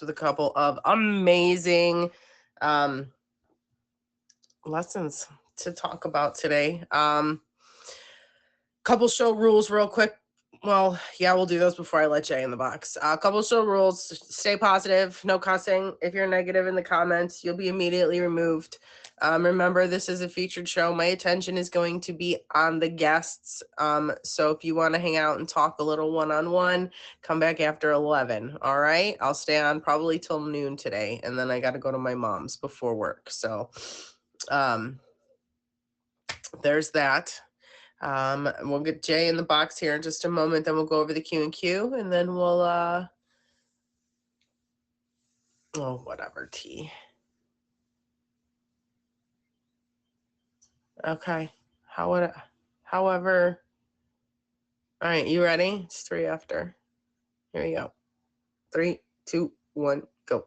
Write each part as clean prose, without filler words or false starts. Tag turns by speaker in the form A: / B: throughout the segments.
A: with a couple of amazing um, lessons to talk about today. Couple show rules, real quick. Well, yeah, we'll do those before I let Jay in the box. Couple show rules: stay positive, no cussing. If you're negative in the comments, you'll be immediately removed. Remember, this is a featured show. My attention is going to be on the guests. So if you want to hang out and talk a little one-on-one, come back after 11. All right, I'll stay on probably till noon today, and then I got to go to my mom's before work. So, um, there's that. We'll get Jay in the box here in just a moment. Then we'll go over the Q&Q, and then we'll oh, whatever, T. Okay. However, all right, you ready? It's 3 after. Here we go. 3, 2, 1, go.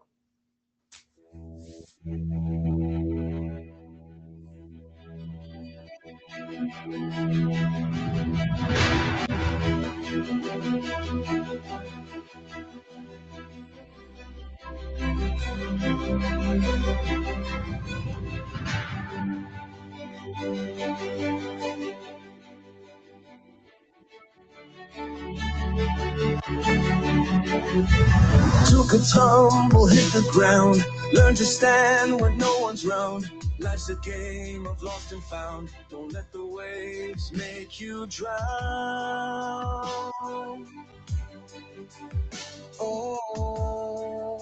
B: Took a tumble, hit the ground, learn to stand when no one's round. Life's a game of lost and found. Don't let the waves make you drown. Oh,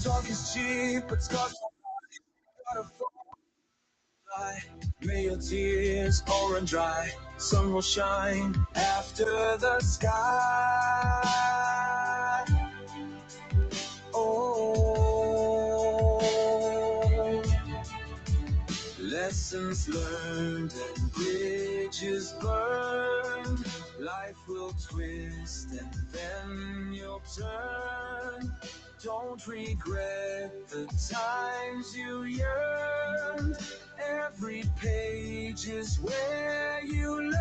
B: talk is cheap, but scars gotta fly. May your tears all run dry. Sun will shine after the sky. Oh, lessons learned and bridges burned. Life will twist and then you'll turn. Don't regret the times you yearned. Every page is where you learn.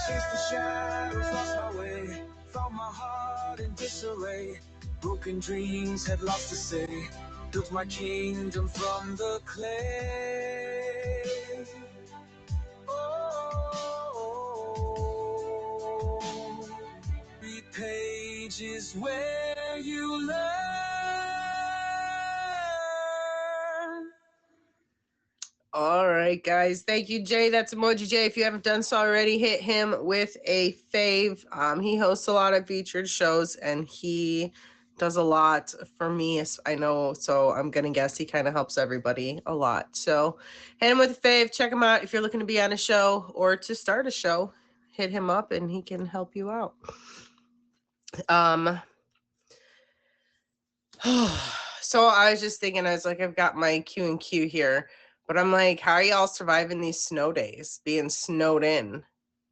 B: Chase the shadows, lost my way. Found my heart in disarray. Broken dreams had lots to say. Built my kingdom from the clay. Oh, every page is where you learn.
A: All right, guys. Thank you, Jay. That's Emoji Jay. If you haven't done so already, hit him with a fave. He hosts a lot of featured shows, and he does a lot for me. I know, so I'm gonna guess he kind of helps everybody a lot. So hit him with a fave. Check him out if you're looking to be on a show or to start a show. Hit him up, and he can help you out. So I was just thinking, I was like, I've got my Q&Q here, but I'm like, how are y'all surviving these snow days, being snowed in?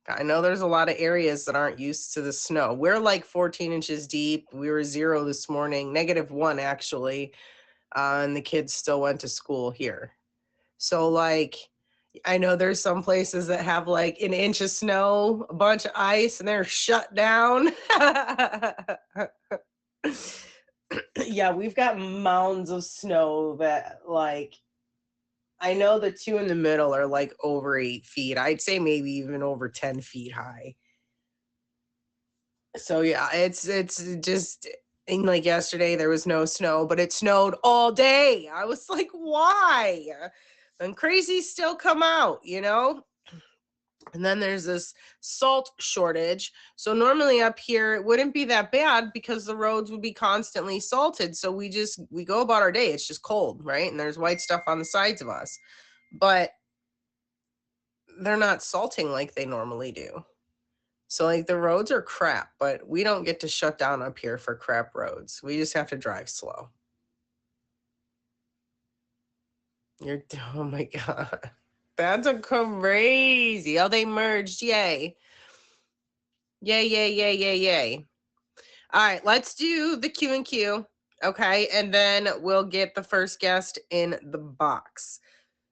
A: I know there's a lot of areas that aren't used to the snow. We're like 14 inches deep. We were 0 this morning, -1 actually, and the kids still went to school here. So like, I know there's some places that have like an inch of snow, a bunch of ice, and they're shut down. Yeah, we've got mounds of snow that like, I know the two in the middle are like over 8 feet. I'd say maybe even over 10 feet high. So yeah, it's just, and like yesterday there was no snow, but it snowed all day. I was like, why? And crazies still come out, you know? And then there's this salt shortage. So normally up here it wouldn't be that bad because the roads would be constantly salted. So we go about our day. It's just cold, right? And there's white stuff on the sides of us. But they're not salting like they normally do. So like the roads are crap, but we don't get to shut down up here for crap roads. We just have to drive slow. Oh my God. That's a crazy. Oh, they merged. Yay. Yay, yay, yay, yay, yay. All right, let's do the Q&Q. Okay, and then we'll get the first guest in the box.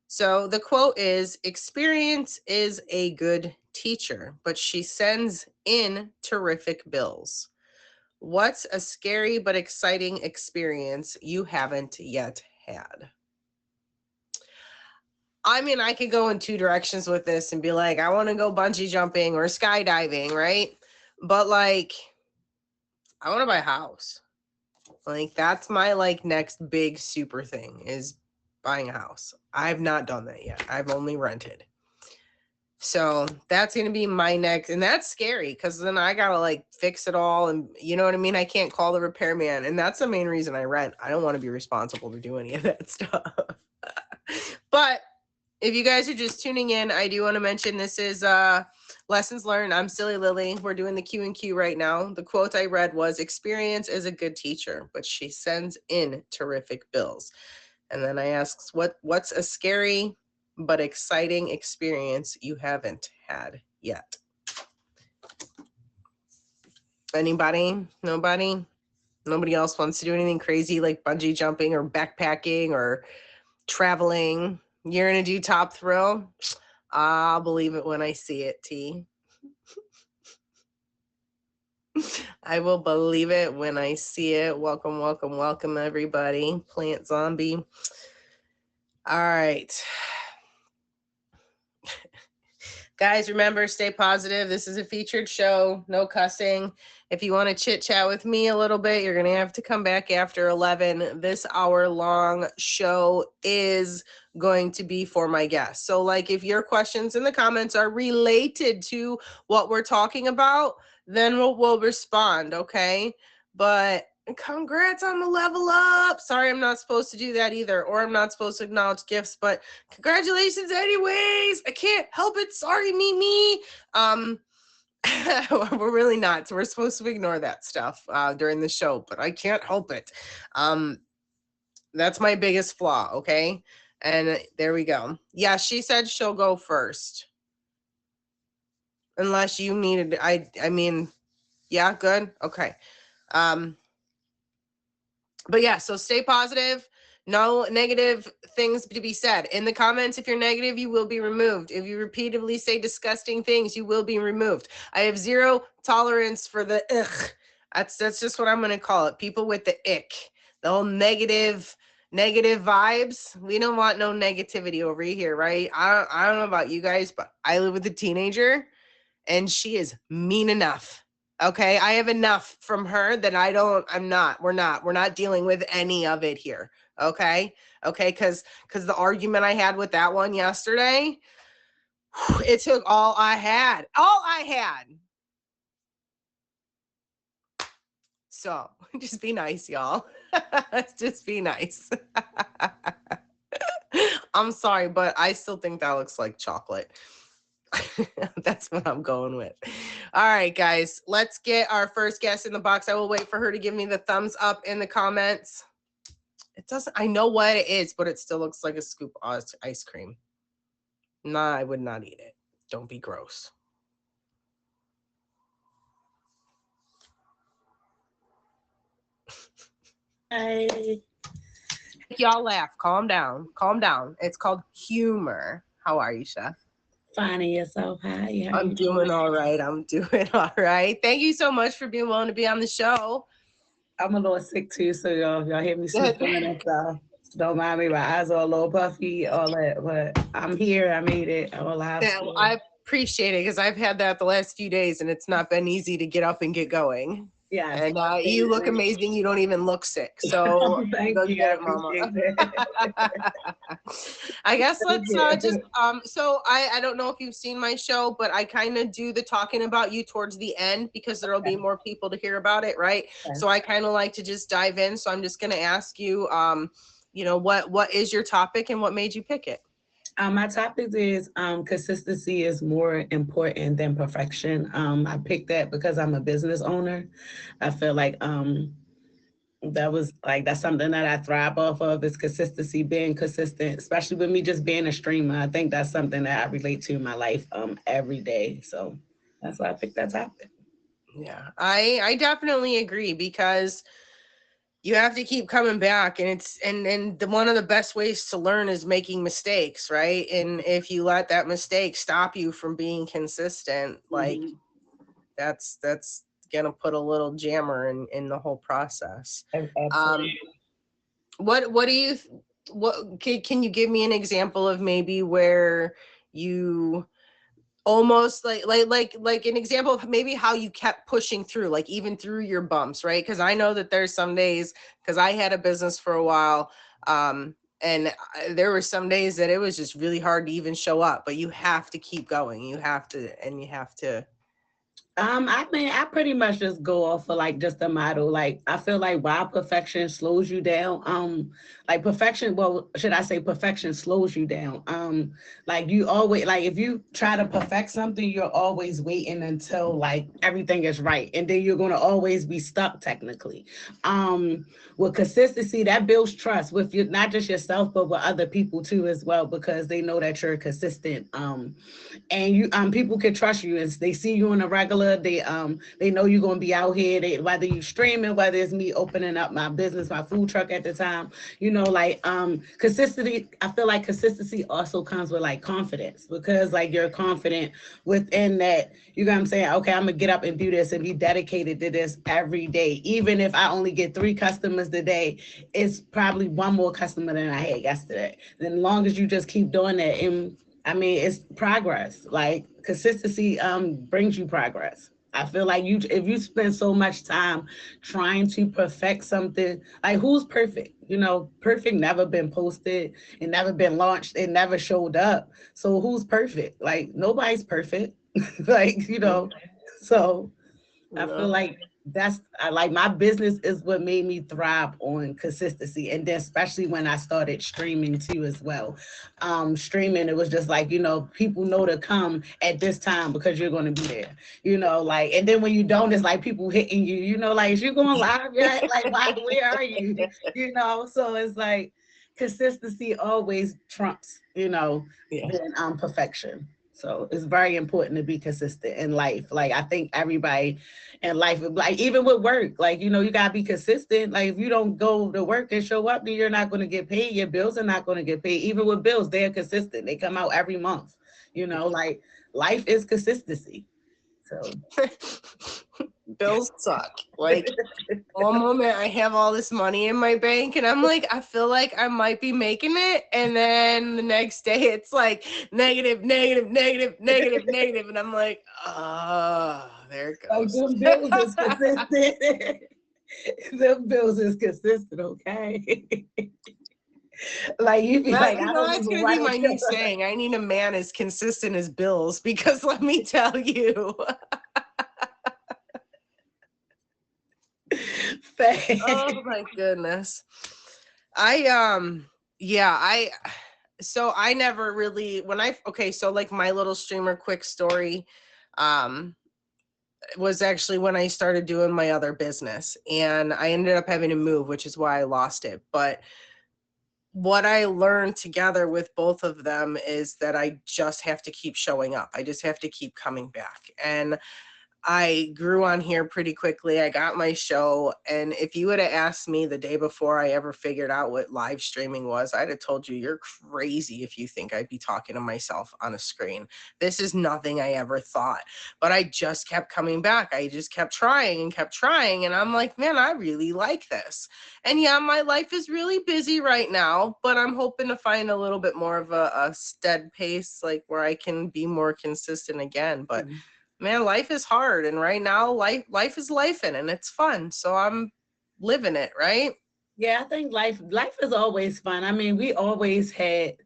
A: So the quote is, experience is a good teacher, but she sends in terrific bills. What's a scary but exciting experience you haven't yet had? I mean, I could go in two directions with this and be like, I want to go bungee jumping or skydiving, right? But like, I want to buy a house. Like, that's my like next big super thing is buying a house. I've not done that yet. I've only rented. So that's going to be my next, and that's scary because then I got to like fix it all. And you know what I mean? I can't call the repairman. And that's the main reason I rent. I don't want to be responsible to do any of that stuff. But if you guys are just tuning in, I do want to mention this is Lessons Learned. I'm Silly Lily. We're doing the Q&Q right now. The quote I read was, experience is a good teacher, but she sends in terrific bills. And then I asked, what's a scary but exciting experience you haven't had yet? Anybody? Nobody? Nobody else wants to do anything crazy like bungee jumping or backpacking or traveling? You're going to do Top Thrill? I'll believe it when I see it, T. I will believe it when I see it. Welcome, welcome, welcome, everybody. Plant Zombie. All right. Guys, remember, stay positive. This is a featured show. No cussing. If you want to chit chat with me a little bit, you're going to have to come back after 11. This hour-long show is going to be for my guests. So, like, if your questions in the comments are related to what we're talking about, then we'll respond, okay? But congrats on the level up. Sorry, I'm not supposed to do that either, or I'm not supposed to acknowledge gifts, but congratulations anyways. I can't help it. Sorry, me. We're really not. So we're supposed to ignore that stuff during the show, but I can't help it. That's my biggest flaw, okay? And there we go. Yeah, she said she'll go first. Unless you needed, I mean, yeah, good. Okay. But yeah, so stay positive. No negative things to be said. In the comments, if you're negative, you will be removed. If you repeatedly say disgusting things, you will be removed. I have zero tolerance for the ugh. That's just what I'm going to call it. People with the ick. The whole negative vibes. We don't want no negativity over here, right? I don't know about you guys, but I live with a teenager and she is mean enough. Okay, I have enough from her that we're not dealing with any of it here. Okay, because the argument I had with that one yesterday, it took all I had. So just be nice, y'all. Just be nice. I'm sorry, but I still think that looks like chocolate. That's what I'm going with. All right, guys, let's get our first guest in the box. I will wait for her to give me the thumbs up in the comments. It doesn't, I know what it is, but it still looks like a scoop of ice cream. Nah, I would not eat it. Don't be gross.
C: Hi.
A: Y'all laugh. Calm down. Calm down. It's called humor. How are you, Chef?
C: Finding yourself. Hi.
A: I'm doing all right. Thank you so much for being willing to be on the show.
C: I'm a little sick too, so y'all hear me sniffling and stuff. Don't mind me. My eyes are a little puffy, all that, but I'm here. I made it. I'm alive.
A: Yeah, I appreciate it because I've had that the last few days and it's not been easy to get up and get going.
C: Yeah.
A: And you look amazing. You don't even look sick. So
C: thank you,
A: get it, Mama. I guess let's just so I don't know if you've seen my show, but I kind of do the talking about you towards the end because there'll be more people to hear about it, right? Okay. So I kind of like to just dive in. So I'm just going to ask you, you know, what is your topic and what made you pick it?
C: My topic is consistency is more important than perfection. I picked that because I'm a business owner. I feel like that's something that I thrive off of is consistency, being consistent, especially with me just being a streamer. I think that's something that I relate to in my life every day. So that's why I picked that topic.
A: Yeah, I definitely agree because you have to keep coming back, and it's one of the best ways to learn is making mistakes, right? And if you let that mistake stop you from being consistent, like that's gonna put a little jammer in the whole process.
C: Absolutely.
A: What do you what can you give me an example of maybe where you almost like an example of maybe how you kept pushing through, like even through your bumps, right? Because I know that there's some days, because I had a business for a while, and there were some days that it was just really hard to even show up, but you have to keep going. You have to.
C: I mean, I pretty much just go off of like just the motto. Like, I feel like while perfection slows you down, like perfection, well, should I say perfection slows you down? Like you always, like if you try to perfect something, you're always waiting until like everything is right, and then you're gonna always be stuck technically. With consistency, that builds trust with you, not just yourself, but with other people too as well, because they know that you're consistent. And you people can trust you, and they see you on a regular. They know you're gonna be out here. Whether you streaming, whether it's me opening up my business, my food truck at the time, like consistency. I feel like consistency also comes with like confidence, because like you're confident within that. You know what I'm saying? Okay, I'm gonna get up and do this and be dedicated to this every day. Even if I only get 3 customers today, it's probably 1 more customer than I had yesterday. Then as long as you just keep doing that, and I mean, it's progress. Like consistency brings you progress. I feel like if you spend so much time trying to perfect something, like who's perfect? Perfect never been posted, it never been launched, it never showed up. So who's perfect? Like nobody's perfect. like, so I feel like I like my business is what made me thrive on consistency. And then especially when I started streaming too as well. Streaming, it was just like, people know to come at this time because you're going to be there, like, and then when you don't, it's like people hitting you, like, is you going live yet? Like, why, where are you? So it's like consistency always trumps, than perfection. So it's very important to be consistent in life. Like I think everybody in life, like even with work, like you gotta be consistent. Like if you don't go to work and show up, then you're not gonna get paid. Your bills are not gonna get paid. Even with bills, they're consistent. They come out every month. Like life is consistency. So
A: bills suck. Like one moment I have all this money in my bank and I'm like, I feel like I might be making it. And then the next day it's like negative. And I'm like, there it goes.
C: Like them bills is consistent. Them bills is consistent, okay? Like you be like,
A: that's gonna be my new saying. I need a man as consistent as bills, because let me tell you. Oh my goodness. So I never really so like my little streamer quick story was actually when I started doing my other business, and I ended up having to move, which is why I lost it. But what I learned together with both of them is that I just have to keep showing up. I just have to keep coming back. And I grew on here pretty quickly. I got my show. And if you would have asked me the day before I ever figured out what live streaming was, I'd have told you, you're crazy if you think I'd be talking to myself on a screen. This is nothing I ever thought. But I just kept coming back. I just kept trying and kept trying. And I'm like, man, I really like this. And yeah, my life is really busy right now, but I'm hoping to find a little bit more of a steady pace, like where I can be more consistent again. But man, life is hard, and right now life is lifing, and it's fun. So I'm living it, right?
C: Yeah, I think life is always fun. I mean, we always have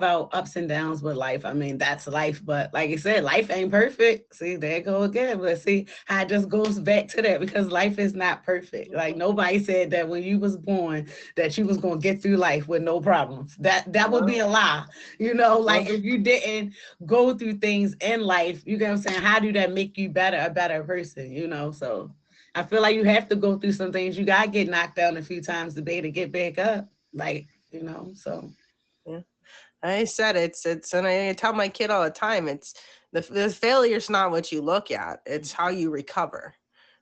C: our ups and downs with life. I mean, that's life. But like I said, life ain't perfect. See, there you go again. But see how it just goes back to that, because life is not perfect. Like nobody said that when you was born that you was gonna get through life with no problems. That would be a lie. Like if you didn't go through things in life, you know what I'm saying? How do that make you a better person? So I feel like you have to go through some things. You gotta get knocked down a few times a day to get back up. Like, so.
A: Yeah, I said it's, and I tell my kid all the time, it's the failure's not what you look at, it's how you recover,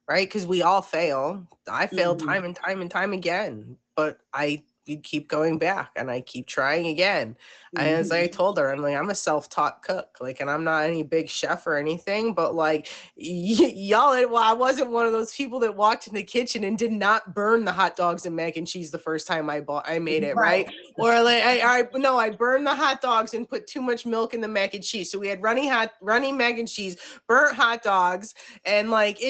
A: right? Because we all fail. I failed
C: Mhm.
A: time and time and time again, but you keep going back and I keep trying again. And as I
C: Mhm.
A: told her, I'm like, I'm a self-taught cook, like, and I'm not any big chef or anything, but like, y'all, well, I wasn't one of those people that walked in the kitchen and did not burn the hot dogs and mac and cheese the first time I made it, right? Or like, I burned the hot dogs and put too much milk in the mac and cheese. So we had runny mac and cheese, burnt hot dogs, and like,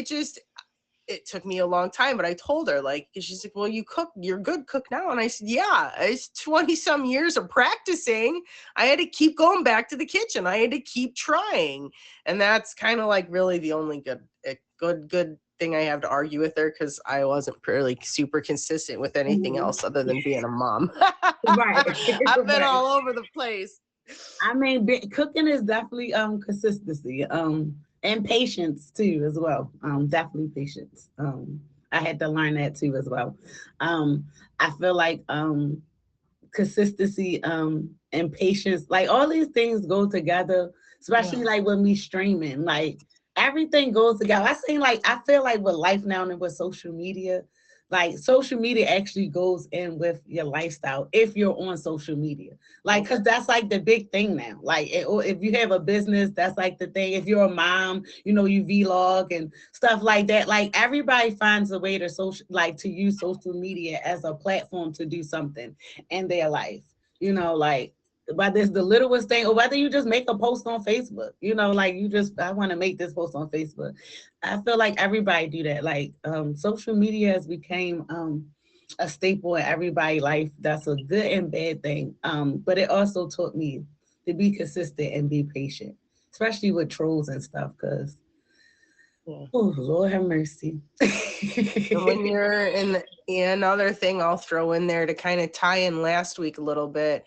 A: it took me a long time, but I told her, like, she's like, well, you're a good cook now. And I said, yeah, it's 20 some years of practicing. I had to keep going back to the kitchen. I had to keep trying. And that's kind of like really the only good thing I have to argue with her, because I wasn't really super consistent with anything
C: Mhm.
A: else other than being a mom.
C: Right.
A: I've been
C: Right.
A: all over the place.
C: I mean, cooking is definitely consistency, and patience too as well. Definitely patience. I had to learn that too as well. Um, I feel like consistency and patience, like all these things go together, especially like when we streaming, like everything goes together. I feel like with life now and with social media, like social media actually goes in with your lifestyle if you're on social media, like because that's like the big thing now. Like if you have a business, that's like the thing. If you're a mom, you know, you vlog and stuff like that. Like everybody finds a way to to use social media as a platform to do something in their life, you know, like whether it's the littlest thing or whether you just make a post on Facebook, you know, like I want to make this post on Facebook. I feel like everybody do that. Like social media has became a staple in everybody's life. That's a good and bad thing. But it also taught me to be consistent and be patient, especially with trolls and stuff, because oh Lord have mercy.
A: And when you're another thing I'll throw in there to kind of tie in last week a little bit,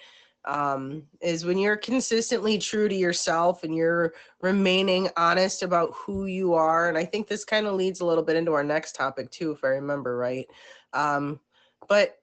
A: is when you're consistently true to yourself and you're remaining honest about who you are. And I think this kind of leads a little bit into our next topic too, if I remember right. But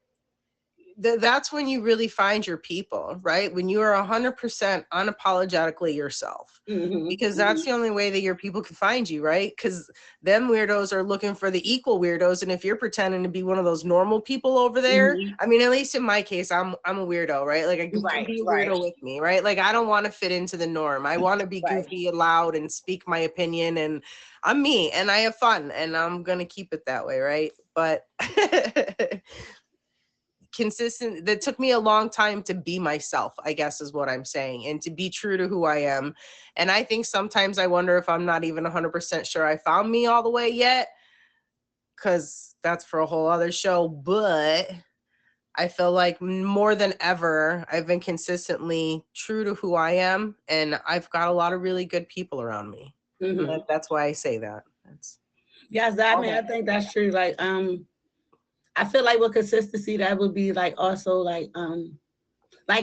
A: that's when you really find your people, right? When you are 100% unapologetically yourself, because that's the only way that your people can find you, right? Because them weirdos are looking for the equal weirdos, and if you're pretending to be one of those normal people over there, I mean, at least in my case, I'm a weirdo, right? Like, you can be a weirdo with me, right? Like, I don't want to fit into the norm. I want to be goofy and loud and speak my opinion, and I'm me, and I have fun, and I'm gonna keep it that way, right? But consistent, that took me a long time to be myself, I guess is what I'm saying, and to be true to who I am. And I think sometimes I wonder if I'm not even 100% sure I found me all the way yet, because that's for a whole other show. But I feel like more than ever I've been consistently true to who I am, and I've got a lot of really good people around me. That's why I say that.
C: Yes, I mean, I think that's true. Like I feel like with consistency, that would be like also like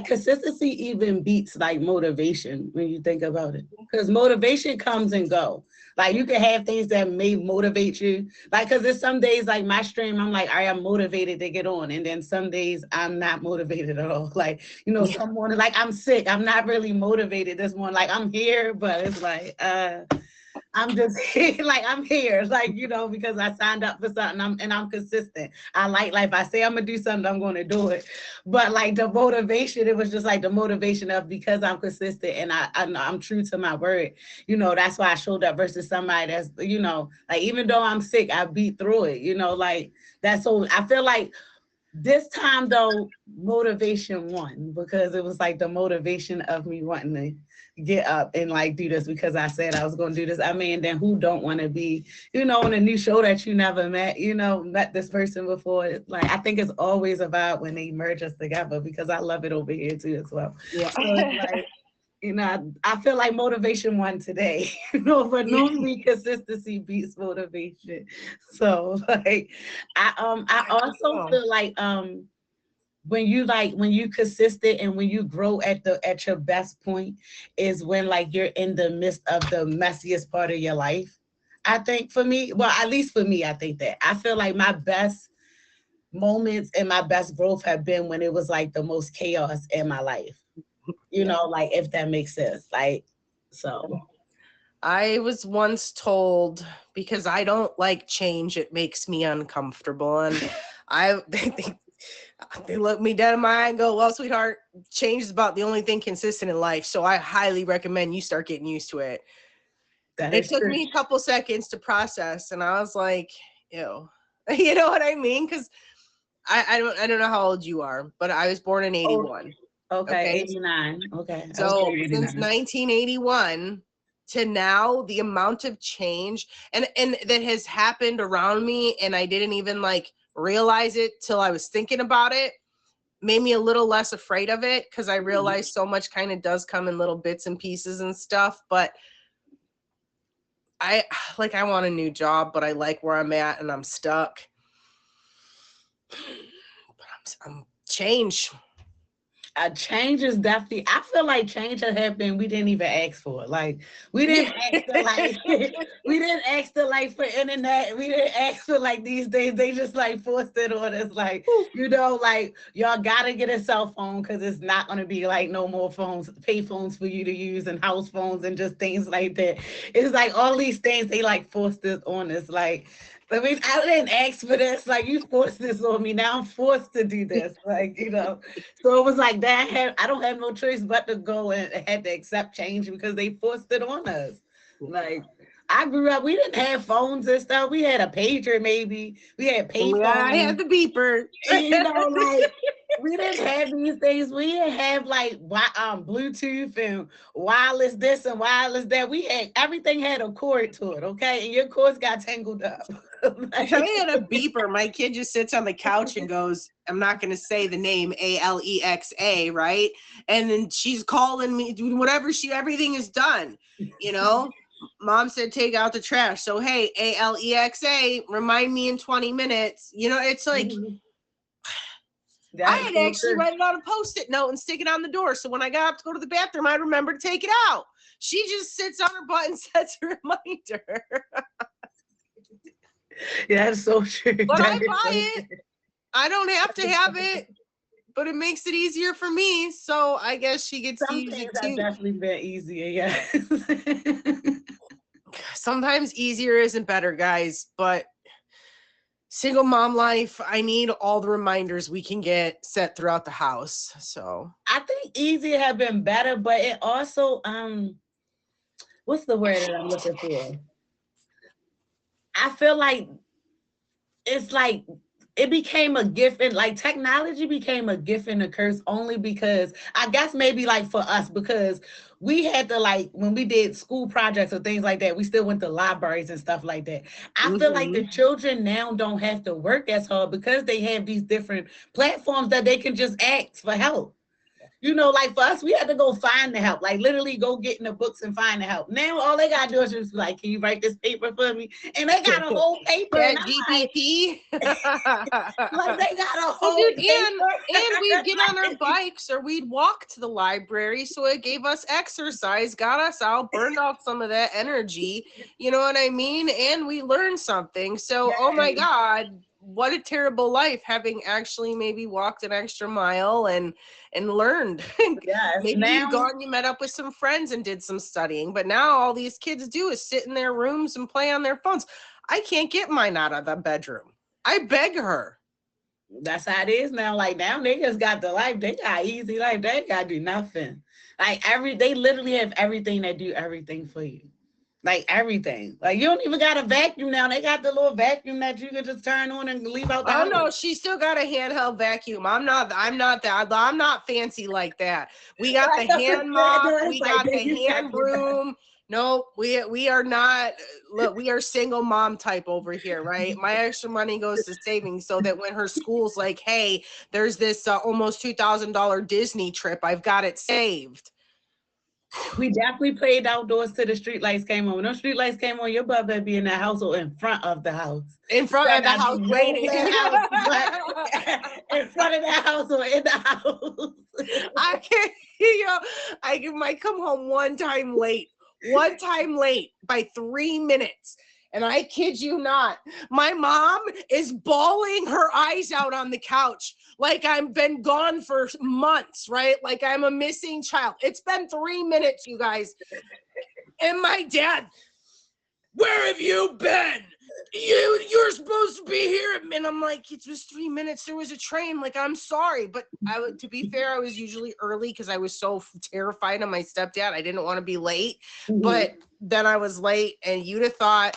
C: consistency even beats like motivation when you think about it, because motivation comes and go. Like you can have things that may motivate you, like because there's some days like my stream, I'm like, I am motivated to get on, and then some days I'm not motivated at all. Like, you know, some morning like I'm sick, I'm not really motivated this morning. Like I'm here, but it's like I'm just like I'm here, like, you know, because I signed up for something. I'm consistent. I like life. I say I'm gonna do something, I'm gonna do it. But like the motivation, it was just like the motivation of because I'm consistent and I'm true to my word. You know, that's why I showed up versus somebody that's, you know, like even though I'm sick, I beat through it. You know, like that's so. I feel like this time though, motivation won because it was like the motivation of me wanting to get up and like do this because I said I was going to do this. I mean, then who don't want to be, you know, in a new show that you never met, you know, met this person before. Like, I think it's always about when they merge us together because I love it over here too as well.
A: Yeah.
C: So it's like, you know, I feel like motivation won today, you know, but normally consistency beats motivation. So like, I also feel like, when you consistent and when you grow at your best point is when like you're in the midst of the messiest part of your life. I think for me, well, at least for me, I think that I feel like my best moments and my best growth have been when it was like the most chaos in my life. You know, like if that makes sense. Like, so
A: I was once told, because I don't like change, it makes me uncomfortable. And they look me dead in my eye and go, well, sweetheart, change is about the only thing consistent in life. So I highly recommend you start getting used to it.
C: That
A: It
C: is
A: took
C: true.
A: me a couple seconds to process, and I was like, ew. You know what I mean? Because I don't know how old you are, but I was born in 81.
C: Okay,
A: Okay.
C: 89. Okay. I was
A: So
C: born in
A: since
C: 89.
A: 1981 to now, the amount of change and that has happened around me, and I didn't even like realize it till I was thinking about it, made me a little less afraid of it, because I realized so much kind of does come in little bits and pieces and stuff. But I want a new job, but I like where I'm at and I'm stuck. But I'm change.
C: A change is definitely, I feel like change has happened. We didn't even ask for it. Like, we didn't ask to like, we didn't ask to like for internet. We didn't ask for like these days. They just like forced it on us. Like, you know, like y'all gotta get a cell phone because it's not gonna be like no more phones, pay phones for you to use and house phones and just things like that. It's like all these things they like forced this on us. Like, I mean, I didn't ask for this. Like, you forced this on me. Now I'm forced to do this. Like, you know. So it was like that. I don't have no choice but to go and had to accept change because they forced it on us. Like, I grew up, we didn't have phones and stuff. We had a pager, maybe. We had pay
A: I had
C: phones.
A: the beeper.
C: You know, like we didn't have these things. We didn't have like Bluetooth and wireless this and wireless that. We had everything had a cord to it, okay? And your cords got tangled up.
A: I had a beeper. My kid just sits on the couch and goes, I'm not going to say the name, Alexa, right? And then she's calling me, doing whatever everything is done, you know? Mom said, take out the trash. So, hey, Alexa, remind me in 20 minutes. You know, it's like, I had actually write it on a Post-it note and stick it on the door. So when I got up to go to the bathroom, I remember to take it out. She just sits on her butt and sets a reminder.
C: Yeah, that's so true.
A: But I buy it. I don't have to have it, but it makes it easier for me. So I guess she gets to
C: Some
A: use
C: things
A: it
C: have
A: too.
C: definitely been easier, yeah.
A: Sometimes easier isn't better, guys, but single mom life, I need all the reminders we can get set throughout the house. So
C: I think easier have been better, but it also what's the word that I'm looking for? I feel like it's like it became a gift, and like technology became a gift and a curse only because I guess maybe like for us, because we had to like when we did school projects or things like that, we still went to libraries and stuff like that. I feel like the children now don't have to work as hard because they have these different platforms that they can just ask for help. You know, like for us, we had to go find the help, like literally go get in the books and find the help. Now all they gotta do is just be like, can you write this paper for me? And they got a whole paper.
A: Chat
C: And I'm
A: GPT.
C: like, they got a
A: Well,
C: whole
A: dude,
C: paper.
A: and we'd get on our bikes or we'd walk to the library, so it gave us exercise, got us out, burned off some of that energy. You know what I mean? And we learned something. So, oh my God, what a terrible life having actually maybe walked an extra mile and learned.
C: Yes,
A: Maybe
C: now
A: you'd gone, you met up with some friends and did some studying, but now all these kids do is sit in their rooms and play on their phones. I can't get mine out of the bedroom. I beg her.
C: that's how it is now. Like now niggas got the life, they got easy life, they gotta do nothing. Like they literally have everything that do everything for you. Like everything. Like you don't even got a vacuum now. They got the little vacuum that you can just turn on and leave out the house.
A: No, she still got a handheld vacuum. I'm not fancy like that. We got the hand mop, we got the hand broom. No, we are not. Look, we are single mom type over here, right? My extra money goes to savings so that when her school's like, hey, there's this almost $2,000 Disney trip, I've got it saved.
C: We definitely played outdoors till the street lights came on. When those street lights came on, your butt better be in the house or in front of the house.
A: In front of the house, waiting.
C: In front of the house or in the house.
A: I can't, I might come home one time late by 3 minutes. And I kid you not, my mom is bawling her eyes out on the couch like I've been gone for months, right? Like I'm a missing child. It's been 3 minutes, you guys. And my dad, where have you been? You're supposed to be here. And I'm like, it was 3 minutes. There was a train. Like, I'm sorry. But to be fair, I was usually early because I was so terrified of my stepdad. I didn't want to be late. But then I was late, and you'd have thought,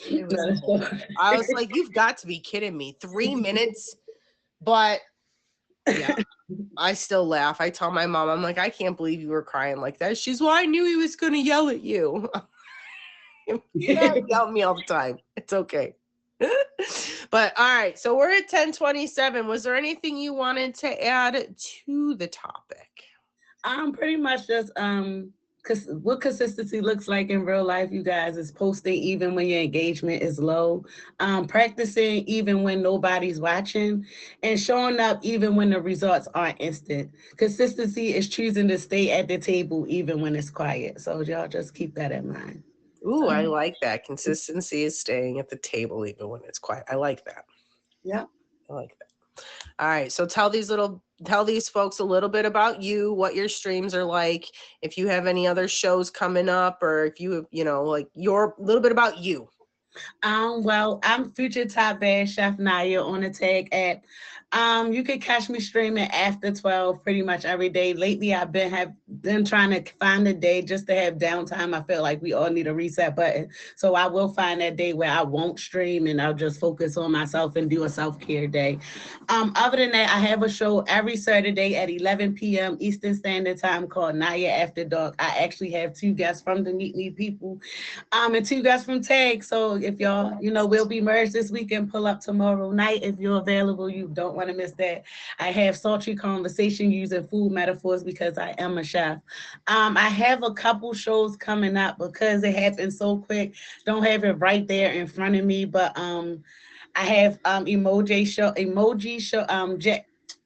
A: I was like, you've got to be kidding me. 3 minutes. But yeah, I still laugh. I tell my mom, I'm like, I can't believe you were crying like that. She's, well, I knew he was going to yell at you. You don't yell at me all the time. It's okay. But all right, so we're at 10:27. Was there anything you wanted to add to the topic?
C: Pretty much just because what consistency looks like in real life, you guys, is posting even when your engagement is low, practicing even when nobody's watching, and showing up even when the results aren't instant. Consistency is choosing to stay at the table even when it's quiet. So y'all just keep that in mind.
A: Ooh, I like that. Consistency is staying at the table even when it's quiet. I like that.
C: Yeah,
A: I like that. All right, so tell these folks a little bit about you, what your streams are like, if you have any other shows coming up, or if you like your little bit about you.
C: Well, I'm Future Top Bad Chef Naya on the Tag app. You can catch me streaming after 12 pretty much every day. Lately, I've been trying to find a day just to have downtime. I feel like we all need a reset button. So I will find that day where I won't stream and I'll just focus on myself and do a self-care day. Other than that, I have a show every Saturday at 11 p.m. Eastern Standard Time called Naya After Dark. I actually have 2 guests from the Meet Me People and 2 guests from Tag. So if y'all, we'll be merged this weekend, pull up tomorrow night. If you're available, you don't want to miss that. I have sultry conversation using food metaphors because I am a chef. I have a couple shows coming up because it happened so quick. Don't have it right there in front of me, but I have emoji show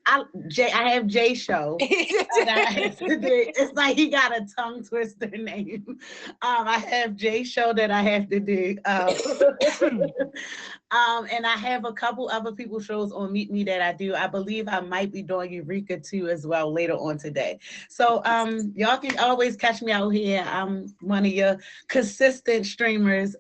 C: I have J Show. It's like he got a tongue twister name. I have J Show that I have to do. And I have a couple other people's shows on Meet Me that I do. I believe I might be doing Eureka too as well later on today. So y'all can always catch me out here. I'm one of your consistent streamers.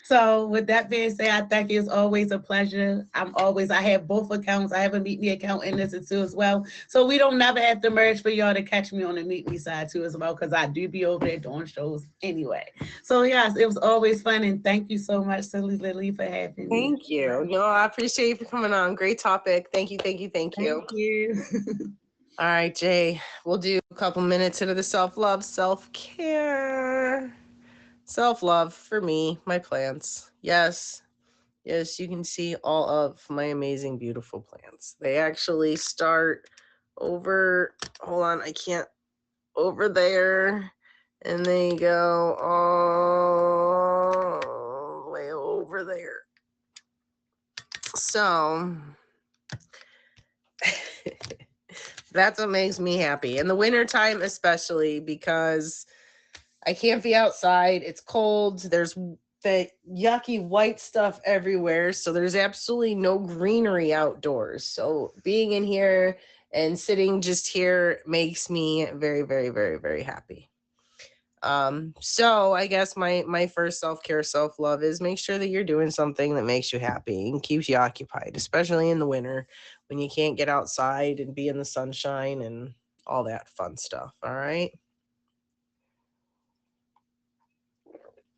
C: So with that being said, I think it's always a pleasure. I have both accounts. I have a Meet Me account in this too as well. So we don't never have to merge for y'all to catch me on the Meet Me side too as well, because I do be over there doing shows anyway. So yes, it was always fun, and thank you so much, Silly Lily, for having me.
A: Thank you. No, I appreciate you for coming on. Great topic. Thank you.
C: Thank you.
A: All right, Jay, we'll do a couple minutes into the self-love, self-care. Self-love for me, my plants. Yes, you can see all of my amazing, beautiful plants. They actually start over there, and they go all the way over there. So that's what makes me happy. In the wintertime, especially, because I can't be outside. It's cold. There's the yucky white stuff everywhere. So there's absolutely no greenery outdoors. So being in here and sitting just here makes me very, very, very, very happy. So I guess my first self-care, self-love is make sure that you're doing something that makes you happy and keeps you occupied, especially in the winter when you can't get outside and be in the sunshine and all that fun stuff. All right.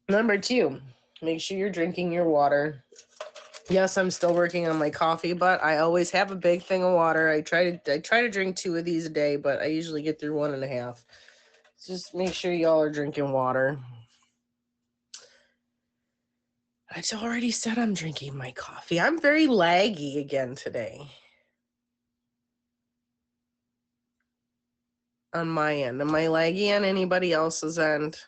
A: Number 2, make sure you're drinking your water. Yes, I'm still working on my coffee, but I always have a big thing of water. I try to drink 2 of these a day, but I usually get through 1.5. Just make sure y'all are drinking water. I already said I'm drinking my coffee. I'm very laggy again today. On my end. Am I laggy on anybody else's end?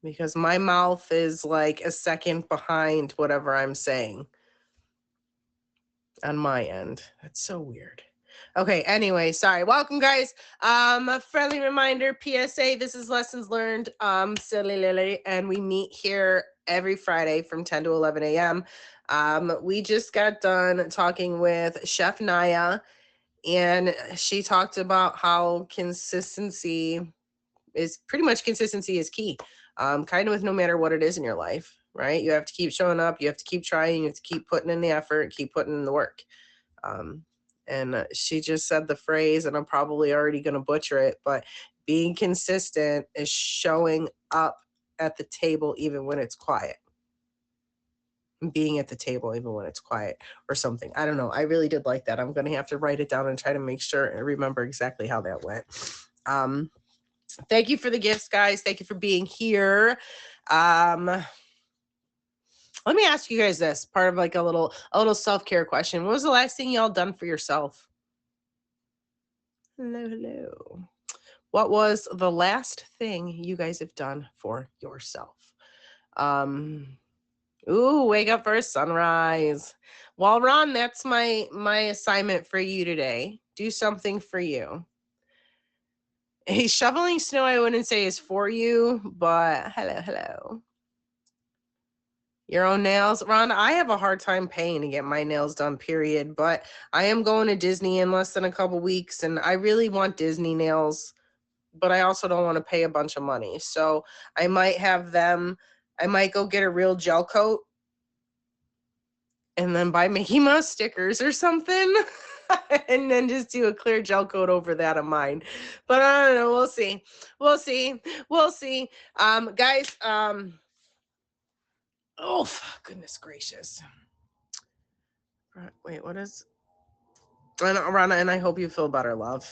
A: Because my mouth is like a second behind whatever I'm saying on my end. That's so weird. Okay, anyway, sorry. Welcome, guys. A friendly reminder, PSA, this is Lessons Learned, Silly Lily, and we meet here every Friday from 10 to 11 a.m. We just got done talking with Chef Naya, And she talked about how consistency is key. Kind of with no matter what it is in your life, right? You have to keep showing up, you have to keep trying, you have to keep putting in the effort, keep putting in the work. And she just said the phrase, and I'm probably already going to butcher it, but being consistent is showing up at the table even when it's quiet. Being at the table even when it's quiet or something. I don't know. I really did like that. I'm going to have to write it down and try to make sure and remember exactly how that went. Thank you for the gifts, guys. Thank you for being here. Let me ask you guys this, part of like a little self-care question. What was the last thing y'all done for yourself? Hello. What was the last thing you guys have done for yourself? Ooh, wake up for a sunrise. Well, Ron, that's my assignment for you today. Do something for you. Hey, shoveling snow, I wouldn't say is for you, but hello. Your own nails. Ron, I have a hard time paying to get my nails done, period. But I am going to Disney in less than a couple weeks, and I really want Disney nails, but I also don't want to pay a bunch of money. So I might have them. I might go get a real gel coat and then buy Mickey Mouse stickers or something. And then just do a clear gel coat over that of mine. But I don't know. We'll see. Guys, oh, goodness gracious. Wait, what is... Rana, and I hope you feel better, love.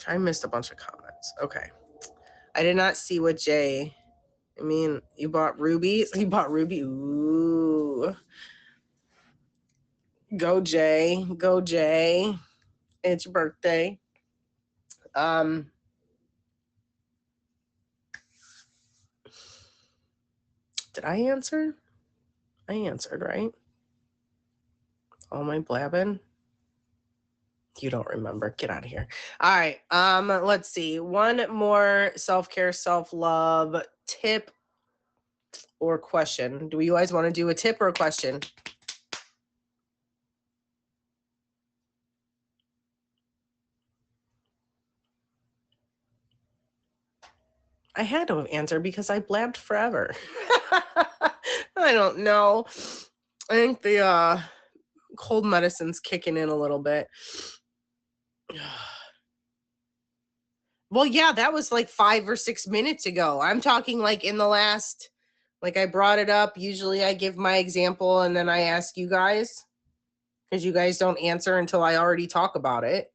A: I missed a bunch of comments. Okay. I did not see what Jay... I mean, you bought rubies? You bought ruby? Ooh. Go, Jay. Go, Jay. It's your birthday. Did I answer? I answered, right? All my blabbing? You don't remember. Get out of here. All right. Let's see. One more self-care, self-love tip or question. Do you guys want to do a tip or a question? I had to answer because I blabbed forever. I don't know. I think the cold medicine's kicking in a little bit. Well, yeah, that was like 5 or 6 minutes ago. I'm talking like in the last, like I brought it up. Usually I give my example and then I ask you guys because you guys don't answer until I already talk about it.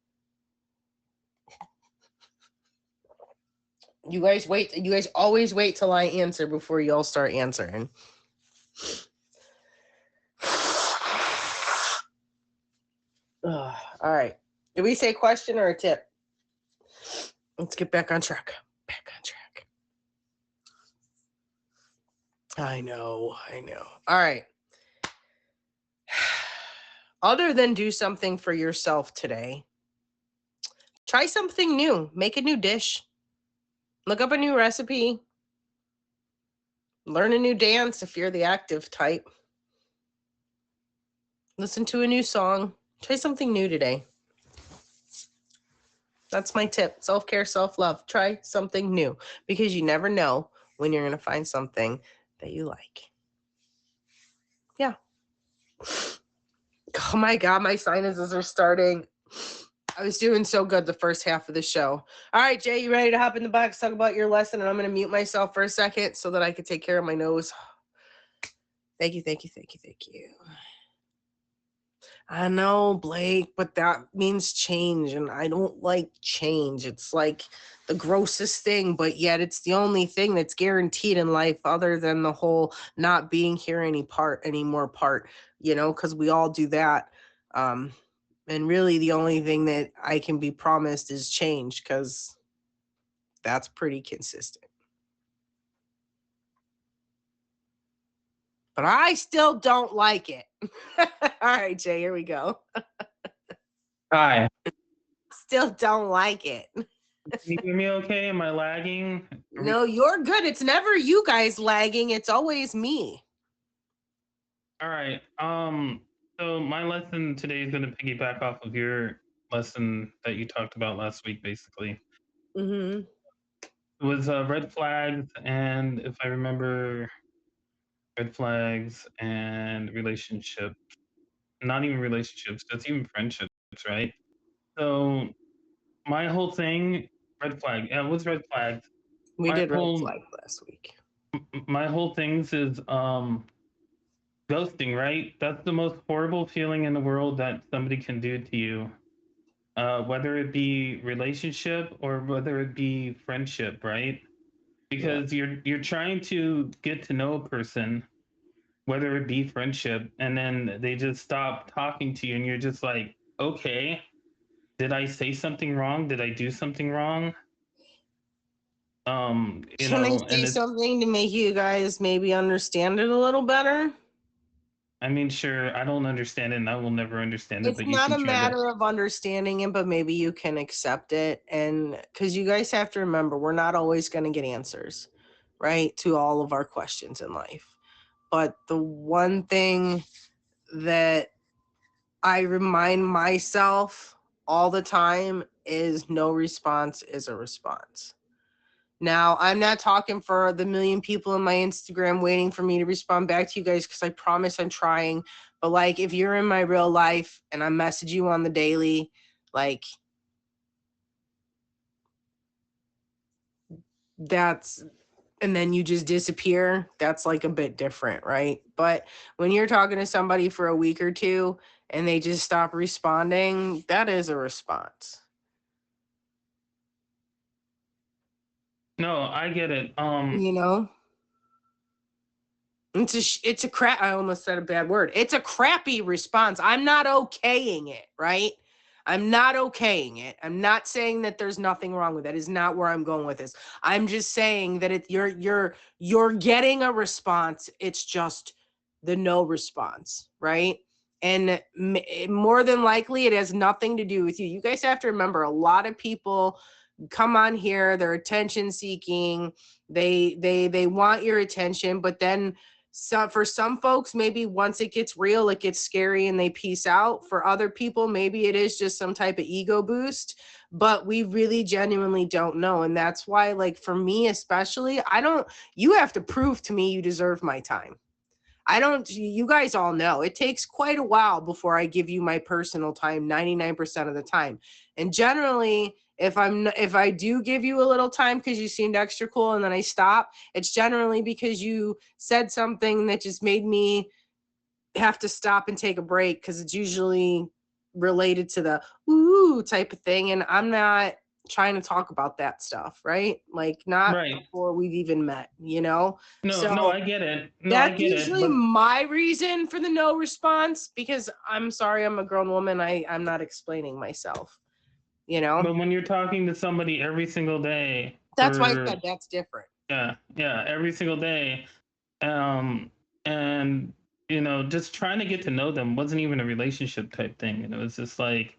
A: You guys wait. You guys always wait till I answer before you all start answering. All right. Did we say question or a tip? Let's get back on track. I know. All right. Other than do something for yourself today, try something new. Make a new dish. Look up a new recipe. Learn a new dance if you're the active type. Listen to a new song. Try something new today. That's my tip. Self-care, self-love. Try something new because you never know when you're going to find something that you like. Yeah. Oh my God, my sinuses are starting. I was doing so good the first half of the show. All right, Jay, you ready to hop in the box, talk about your lesson? And I'm going to mute myself for a second so that I can take care of my nose. Thank you. I know, Blake, but that means change, and I don't like change. It's like the grossest thing, but yet it's the only thing that's guaranteed in life other than the whole not being here anymore part, you know, because we all do that. And really the only thing that I can be promised is change, because that's pretty consistent. But I still don't like it. All right, Jay, here we go.
D: Hi.
A: Still don't like it.
D: Can you hear me okay? Am I lagging?
A: No, you're good. It's never you guys lagging. It's always me.
D: All right. So my lesson today is going to piggyback off of your lesson that you talked about last week. Basically,
A: Mm-hmm.
D: it was red flags, and if I remember, red flags and relationships. Not even relationships, just even friendships, right? So my whole thing, red flag. Yeah, it was red flags.
A: We
D: My
A: did red
D: whole
A: flag last week.
D: my whole things is ghosting, right? That's the most horrible feeling in the world that somebody can do to you. Whether it be relationship or whether it be friendship, right?
A: Yeah.
D: Because you're trying to get to know a person, whether it be friendship, and then they just stop talking to you, and you're just like, okay, did I say something wrong? Did I do something wrong?
A: Can I
D: And
A: say
D: it's,
A: something to make you guys maybe understand it a little better?
D: I mean, sure, I don't understand it, and I will never understand it,
A: It's
D: but you
A: not
D: can
A: a
D: try to.
A: matter of understanding it, but maybe you can accept it. And because you guys have to remember, we're not always going to get answers, right, to all of our questions in life. But the one thing that I remind myself all the time is no response is a response. Now, I'm not talking for the million people in my Instagram waiting for me to respond back to you guys because I promise I'm trying. But like, if you're in my real life and I message you on the daily, like that's, and then you just disappear, that's like a bit different, right? But when you're talking to somebody for a week or two and they just stop responding, that is a response.
D: No, I get it.
A: You know? It's a crap. I almost said a bad word. It's a crappy response. I'm not okaying it, right? I'm not okaying it. I'm not saying that there's nothing wrong with it. Is not where I'm going with this. I'm just saying that you're getting a response. It's just the no response, right? And more than likely, it has nothing to do with you. You guys have to remember, a lot of people come on here. They're attention seeking. They want your attention, but then so for some folks, maybe once it gets real, it gets scary and they peace out. For other people, maybe it is just some type of ego boost, but we really genuinely don't know. And that's why, like, for me, especially, you have to prove to me you deserve my time. You guys all know it takes quite a while before I give you my personal time 99% of the time. And generally, if I do give you a little time because you seemed extra cool and then I stop, it's generally because you said something that just made me have to stop and take a break, because it's usually related to the ooh type of thing. And I'm not trying to talk about that stuff, right? Like, not
D: Right.
A: before we've even met, you know?
D: No,
A: So
D: I get it. No, I
A: that's
D: get it.
A: usually
D: But
A: my reason for the no response, because I'm sorry, I'm a grown woman. I'm not explaining myself, you know?
D: when you're talking to somebody every single day
A: That's why I
D: for,
A: said that's different.
D: yeah, every single day, um, and just trying to get to know them wasn't even a relationship type thing, and it was just like,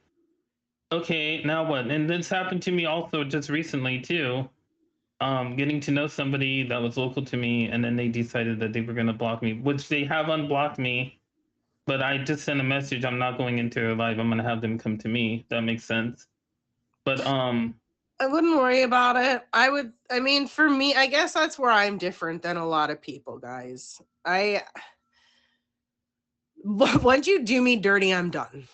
D: okay, now what? And this happened to me also just recently too. Getting to know somebody that was local to me, and then they decided that they were going to block me, which they have unblocked me. But I just sent a message. I'm not going into their live. I'm going to have them come to me. That makes sense. But
A: I wouldn't worry about it. I mean, for me, I guess that's where I'm different than a lot of people, guys. Once you do me dirty, I'm done.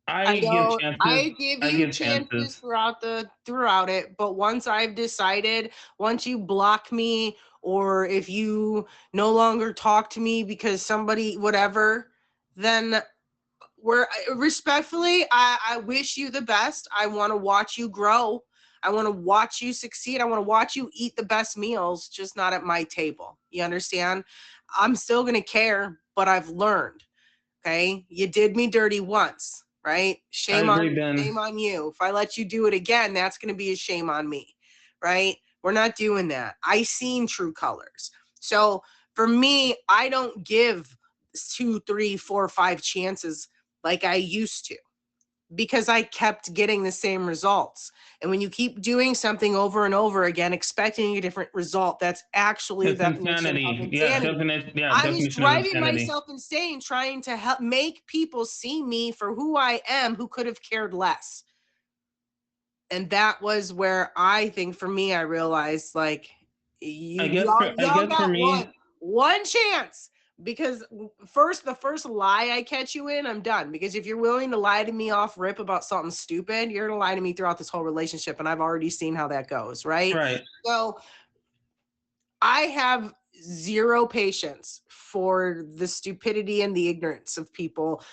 D: I give
A: I
D: chances.
A: give
D: I
A: you
D: give
A: chances
D: chances.
A: throughout it, but once I've decided, once you block me, or if you no longer talk to me because somebody whatever, then we're respectfully, I wish you the best. I want to watch you grow. I want to watch you succeed. I want to watch you eat the best meals, just not at my table. You understand? I'm still going to care, but I've learned. Okay? You did me dirty once, right?
D: I agree, Ben.
A: Shame on you. If I let you do it again, that's going to be a shame on me, right? We're not doing that. I seen true colors. So for me, I don't give 2, 3, 4, 5 chances like I used to. because I kept getting the same results. And when you keep doing something over and over again, expecting a different result, that's actually the
D: It's
A: definition of
D: insanity. Yeah,
A: insanity. I was
D: definition of
A: driving
D: insanity.
A: myself insane trying to help make people see me for who I am, who could have cared less. And that was where I think for me, I realized like y'all got
D: me,
A: one chance, because the first lie I catch you in, I'm done. Because if you're willing to lie to me off rip about something stupid, you're gonna lie to me throughout this whole relationship, and I've already seen how that goes, right?
D: Right.
A: So I have zero patience for the stupidity and the ignorance of people.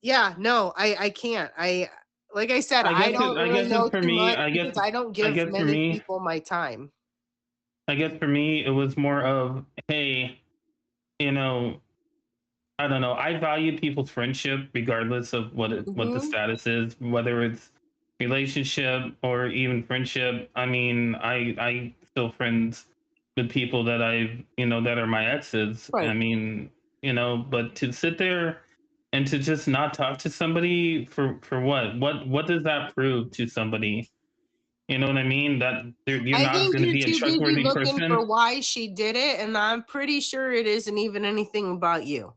A: Yeah, no, I can't. Like I said, I don't really know too much because I don't give many people my time.
D: I guess for me, it was more of, hey, you know, I don't know. I value people's friendship regardless of what the status is, whether it's relationship or even friendship. I mean, I still friends with people that that are my exes.
A: Right.
D: I mean, but to sit there and to just not talk to somebody for what? What does that prove to somebody? You know what I mean? That you're
A: I
D: not
A: think
D: going to
A: you're
D: be a
A: too busy
D: trustworthy
A: looking
D: person.
A: for why she did it, and I'm pretty sure it isn't even anything about you.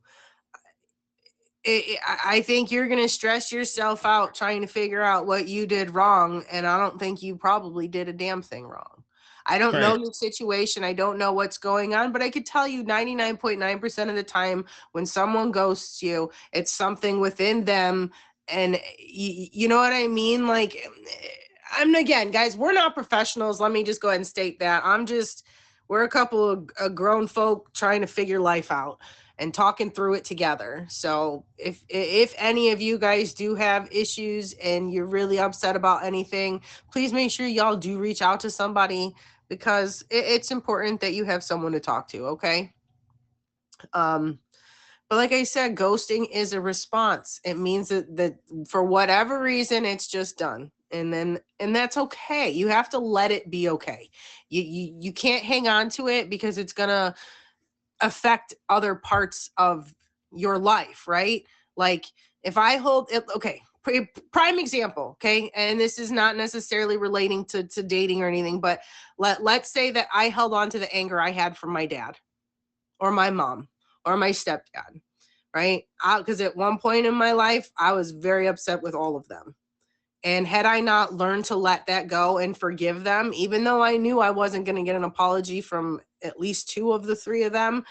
A: I think you're going to stress yourself out trying to figure out what you did wrong, and I don't think you probably did a damn thing wrong. I don't know your situation. I don't know what's going on, but I could tell you 99.9% of the time when someone ghosts you, it's something within them. And you know what I mean? Like, again, guys, we're not professionals. Let me just go ahead and state that. We're a couple of grown folk trying to figure life out and talking through it together. So if any of you guys do have issues and you're really upset about anything, please make sure y'all do reach out to somebody, because it's important that you have someone to talk to, okay? But like I said, ghosting is a response. It means that for whatever reason, it's just done. And that's okay. You have to let it be okay. You can't hang on to it because it's gonna affect other parts of your life, right? Like if I hold it, okay, prime example, okay, and this is not necessarily relating to dating or anything, but let's say that I held on to the anger I had from my dad or my mom or my stepdad, right? Because at one point in my life, I was very upset with all of them. And had I not learned to let that go and forgive them, even though I knew I wasn't going to get an apology from at least two of the three of them,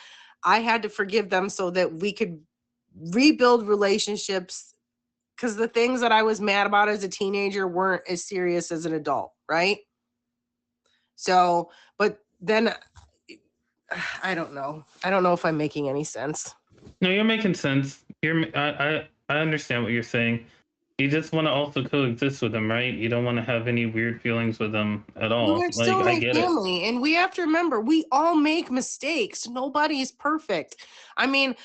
A: I had to forgive them so that we could rebuild relationships, because the things that I was mad about as a teenager weren't as serious as an adult, right? So, but then I don't know. I don't know if I'm making any sense.
D: No, you're making sense. I understand what you're saying. You just want to also coexist with them, right? You don't want to have any weird feelings with them at all.
A: They're still
D: I
A: my
D: get
A: family, and we have to remember we all make mistakes. Nobody is perfect. I mean,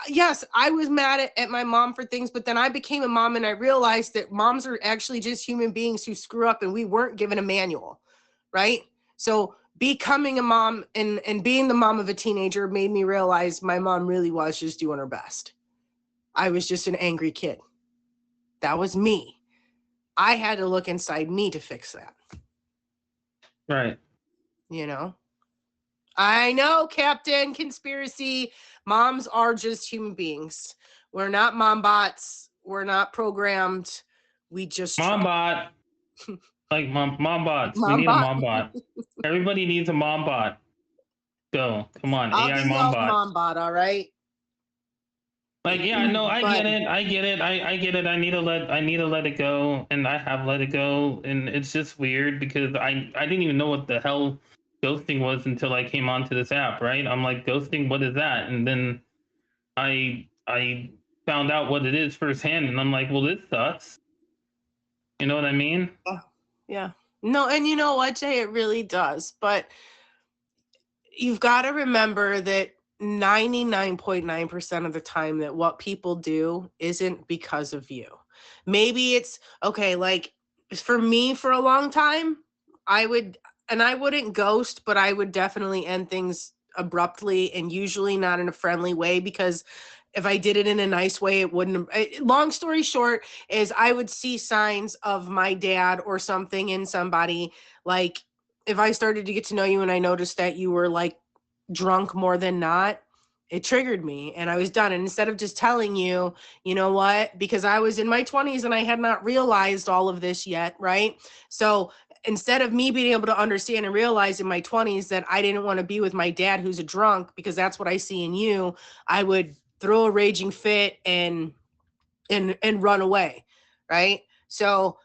A: yes, I was mad at my mom for things, but then I became a mom and I realized that moms are actually just human beings who screw up, and we weren't given a manual, right? So becoming a mom and being the mom of a teenager made me realize my mom really was just doing her best. I was just an angry kid. That was me. I had to look inside me to fix that.
D: Right.
A: You know, I know, Captain Conspiracy. Moms are just human beings. We're not mom bots. We're not programmed. We just
D: mom bot. Like mom bots. We need a mom bot. Everybody needs a mom bot. Go. Come on. AI mom bot.
A: Mom bot, all right.
D: Like, yeah, no, I get it. I get it. I get it. I need to let it go, and I have let it go, and it's just weird because I didn't even know what the hell ghosting was until I came onto this app, right? I'm like, ghosting, what is that? And then I found out what it is firsthand, and I'm like, well, this sucks. You know what I mean?
A: Yeah. No, and you know what, Jay, it really does. But you've got to remember that 99.9% of the time that what people do isn't because of you. Maybe it's okay, like for me for a long time, I wouldn't ghost, but I would definitely end things abruptly and usually not in a friendly way, because if I did it in a nice way, it wouldn't. Long story short is I would see signs of my dad or something in somebody. Like if I started to get to know you and I noticed that you were like drunk more than not, it triggered me and I was done. And instead of just telling you, you know what, because I was in my 20s and I had not realized all of this yet, right? So instead of me being able to understand and realize in my 20s that I didn't want to be with my dad who's a drunk because that's what I see in you, I would throw a raging fit and run away, right? So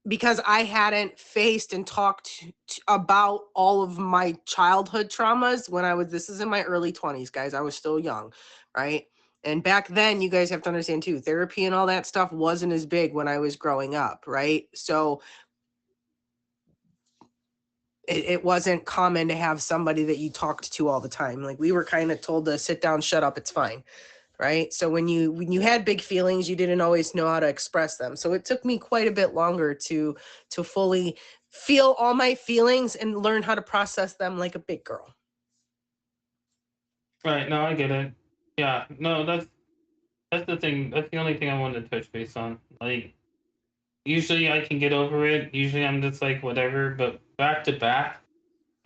A: because I hadn't faced and talked about all of my childhood traumas when this is in my early 20s, guys. I was still young, right? And back then, you guys have to understand too, therapy and all that stuff wasn't as big when I was growing up, right? So it wasn't common to have somebody that you talked to all the time. Like we were kind of told to sit down, shut up, it's fine. Right. So when you had big feelings, you didn't always know how to express them. So it took me quite a bit longer to fully feel all my feelings and learn how to process them like a big girl.
D: Right. No, I get it. Yeah. No, that's the thing. That's the only thing I wanted to touch base on. Like, usually I can get over it. Usually I'm just like whatever. But back to back,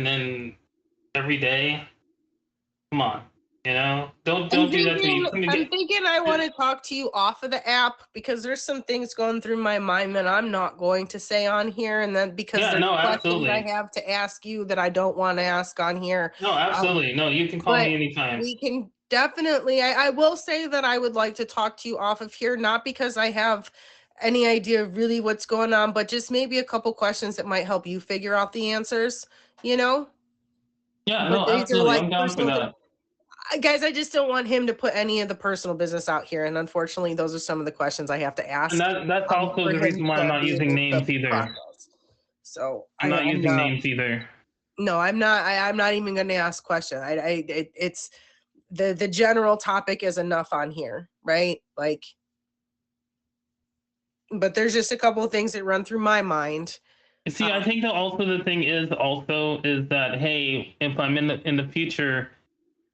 D: and then every day, come on. You know, don't do that to me.
A: I'm thinking I want to talk to you off of the app because there's some things going through my mind that I'm not going to say on here, and then because
D: Yeah,
A: there's
D: no,
A: questions
D: absolutely.
A: I have to ask you that I don't want to ask on here.
D: No, absolutely. No, you can call
A: But
D: me anytime.
A: we can definitely, I will say that I would like to talk to you off of here, not because I have any idea of really what's going on, but just maybe a couple questions that might help you figure out the answers, you know?
D: Yeah,
A: But
D: no,
A: these are
D: absolutely.
A: like
D: I'm down for
A: personal,
D: that.
A: guys, I just don't want him to put any of the personal business out here. And unfortunately, those are some of the questions I have to
D: And
A: ask
D: that's also
A: for
D: the
A: him
D: reason why I'm
A: to
D: not
A: be
D: using
A: able to
D: names either.
A: process. So
D: I'm not
A: I'm
D: using
A: not.
D: names either.
A: No, I'm not. I'm not even going to ask questions. It's the general topic is enough on here, right? Like, but there's just a couple of things that run through my mind.
D: See, I think that also the thing is that, hey, if I'm in the future,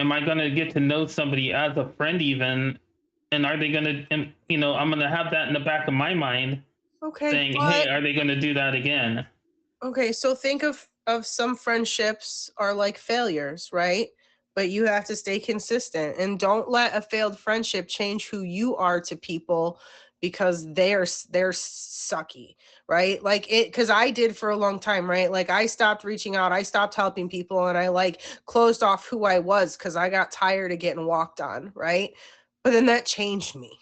D: am I gonna get to know somebody as a friend even, and are they gonna, and you know, I'm gonna have that in the back of my mind,
A: Okay,
D: saying, hey,
A: but
D: are they gonna do that again?
A: okay, so think of some friendships are like failures, right? But you have to stay consistent and don't let a failed friendship change who you are to people because they're sucky, right? Like it, because I did for a long time, right? Like I stopped reaching out, I stopped helping people, and I like closed off who I was because I got tired of getting walked on, right? But then that changed me.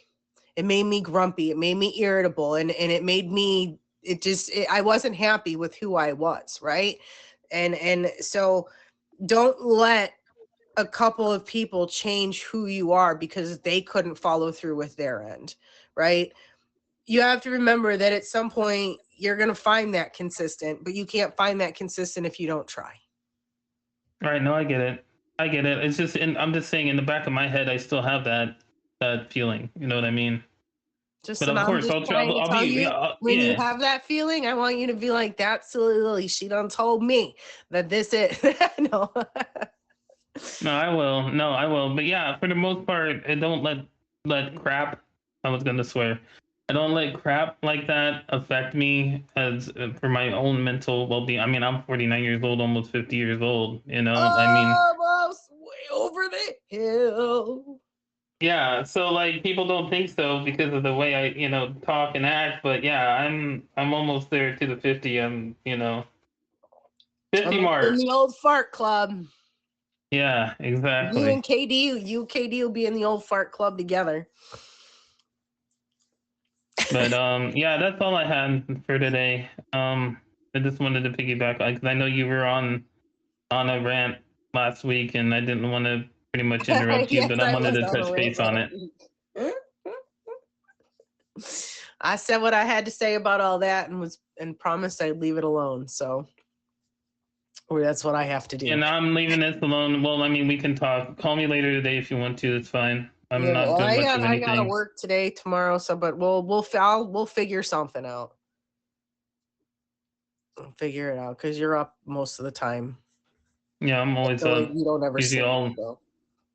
A: It made me grumpy, it made me irritable, and it made me, I wasn't happy with who I was, right? And so don't let a couple of people change who you are because they couldn't follow through with their end, right? You have to remember that at some point you're going to find that consistent, but you can't find that consistent if you don't try.
D: Right? No, I get it. I get it. It's just, I'm just saying, in the back of my head, I still have that feeling. You know what I mean?
A: Just
D: But
A: and
D: of
A: I'm
D: course,
A: just trying to
D: I'll
A: tell
D: be,
A: you,
D: yeah,
A: when you
D: yeah.
A: have that feeling, I want you to be like, that's silly Lily. She done told me that this is no.
D: No, I will. No, I will. But yeah, for the most part, I don't let crap. I was gonna swear. I don't let crap like that affect me as for my own mental well-being. I mean, I'm 49 years old, almost 50 years old. You know, I mean,
A: Almost way over the hill.
D: yeah. So like, people don't think so because of the way I, talk and act. But yeah, I'm almost there to the 50. I'm, 50
A: I'm in
D: mark.
A: the old fart club.
D: Yeah,
A: You
D: exactly.
A: and KD will be in the old fart club together.
D: But yeah, that's all I had for today. I just wanted to piggyback because I know you were on a rant last week, and I didn't want to pretty much interrupt you,
A: Yes,
D: but I
A: I
D: wanted
A: was
D: to
A: on a
D: touch
A: rant
D: base on
A: last
D: it.
A: week. I said what I had to say about all that and promised I'd leave it alone. So that's what I have to do.
D: And I'm leaving this alone. Well, I mean, we can talk. Call me later today if you want to. It's fine. I'm
A: Yeah,
D: not
A: well,
D: doing much of
A: I gotta
D: anything.
A: work today, tomorrow. So, but we'll figure something out. We'll figure it out because you're up most of the time.
D: Yeah, I'm
A: I
D: always
A: feel like
D: up.
A: you don't ever
D: Usually
A: sleep.
D: all.
A: So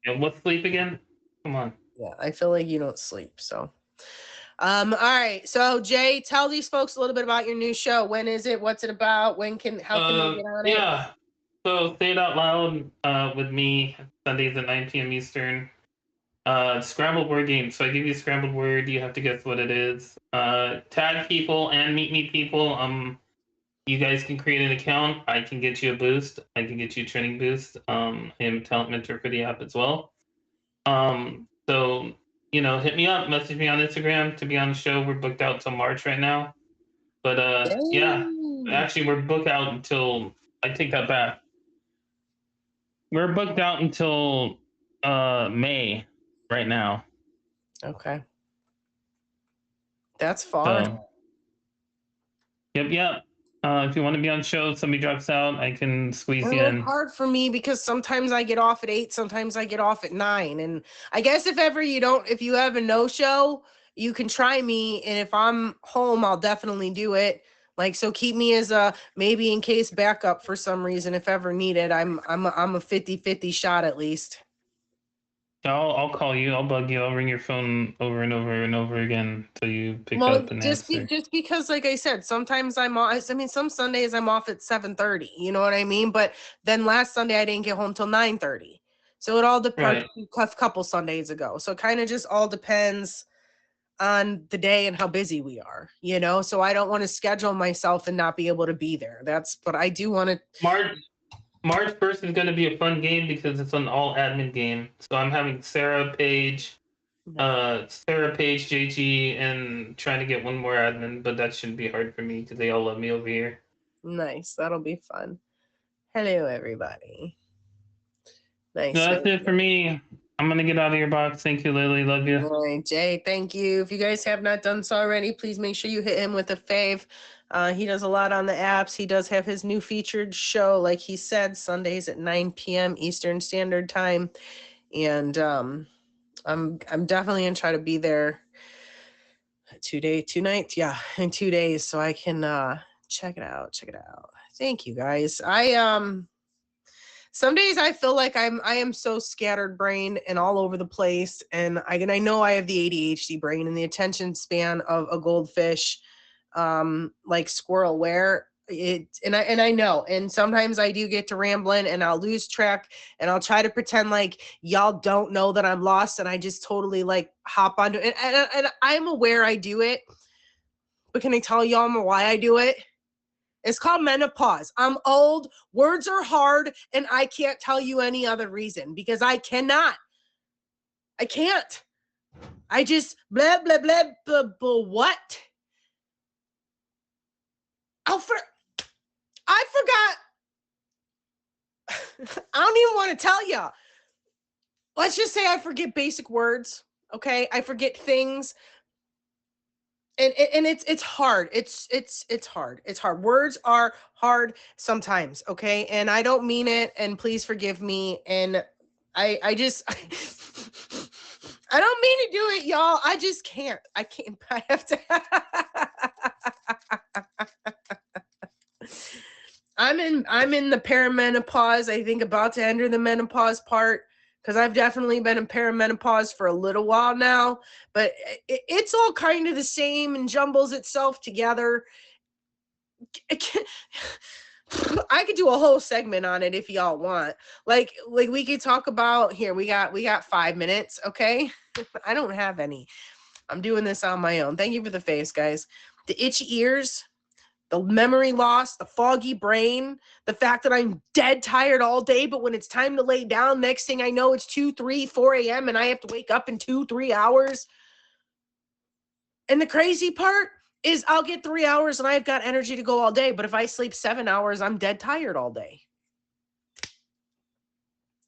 D: Yeah, what's sleep again? Come on.
A: yeah, I feel like you don't sleep. So all right. So Jay, tell these folks a little bit about your new show. When is it? What's it about? How can they get on it?
D: Yeah. So say it out loud with me Sundays at 9 p.m. Eastern. Scrambled word game. So I give you a scrambled word. You have to guess what it is. Tag people and meet me people. You guys can create an account. I can get you a boost. I can get you a training boost. I am a talent mentor for the app as well. So hit me up, message me on Instagram to be on the show. We're booked out till March right now. But yeah,
A: Yay.
D: actually we're booked out until I take that back. We're booked out until May right now.
A: Okay. That's far.
D: So yep. If you want to be on show, somebody drops out, I can squeeze you
A: It's
D: in.
A: hard for me because sometimes I get off at 8, sometimes I get off at 9. And I guess if you have a no show, you can try me. And if I'm home, I'll definitely do it. Like, so keep me as a maybe in case backup for some reason, if ever needed. I'm a 50-50 shot at least.
D: I'll call you. I'll bug you. I'll ring your phone over and over and over again until you pick
A: Well,
D: up and answer.
A: just because, like I said, sometimes I'm off. I mean, some Sundays I'm off at 7:30. You know what I mean? But then last Sunday I didn't get home till 9:30. So it all depends.
D: Right.
A: A couple Sundays ago. So it kind of just all depends on the day and how busy we are. So I don't want to schedule myself and not be able to be there. But I do want to.
D: March 1st is going to be a fun game because it's an all admin game. So I'm having Sarah Page, JG, and trying to get one more admin, but that shouldn't be hard for me because they all love me over here.
A: Nice. That'll be fun. Hello, everybody. Nice.
D: No, that's it for me. I'm going to get out of your box. Thank you, Lily. Love you.
A: All right, Jay, thank you. If you guys have not done so already, please make sure you hit him with a fave. He does a lot on the apps. He does have his new featured show, like he said, Sundays at 9 p.m. Eastern Standard Time. And I'm definitely gonna try to be there 2 nights, yeah, in 2 days, so I can check it out. Thank you guys. Some days I feel like I am so scattered brained and all over the place, and I know I have the ADHD brain and the attention span of a goldfish, like squirrel, where I know, and sometimes I do get to rambling and I'll lose track and I'll try to pretend like y'all don't know that I'm lost, and I just totally like hop onto it, and I'm aware I do it, but can I tell y'all why I do it? It's called menopause. I'm old, words are hard, and I can't tell you any other reason because I cannot. I can't. I just blah, blah, blah, blah, blah, what? I forgot. I don't even want to tell y'all. Let's just say I forget basic words, okay? I forget things. And it's hard. It's hard. It's hard. Words are hard sometimes, okay? And I don't mean it, and please forgive me. And I just I don't mean to do it, y'all. I just can't. I can't. I have to. I'm in the perimenopause. I think about to enter the menopause part, because I've definitely been in perimenopause for a little while now, but it's all kind of the same and jumbles itself together. I could do a whole segment on it if y'all want. Like we could talk about here. We got 5 minutes, okay? I don't have any. I'm doing this on my own. Thank you for the face, guys. The itchy ears, the memory loss, the foggy brain, the fact that I'm dead tired all day, but when it's time to lay down, next thing I know, it's 2, 3, 4 a.m. and I have to wake up in 2, 3 hours. And the crazy part is I'll get 3 hours and I've got energy to go all day, but if I sleep 7 hours, I'm dead tired all day.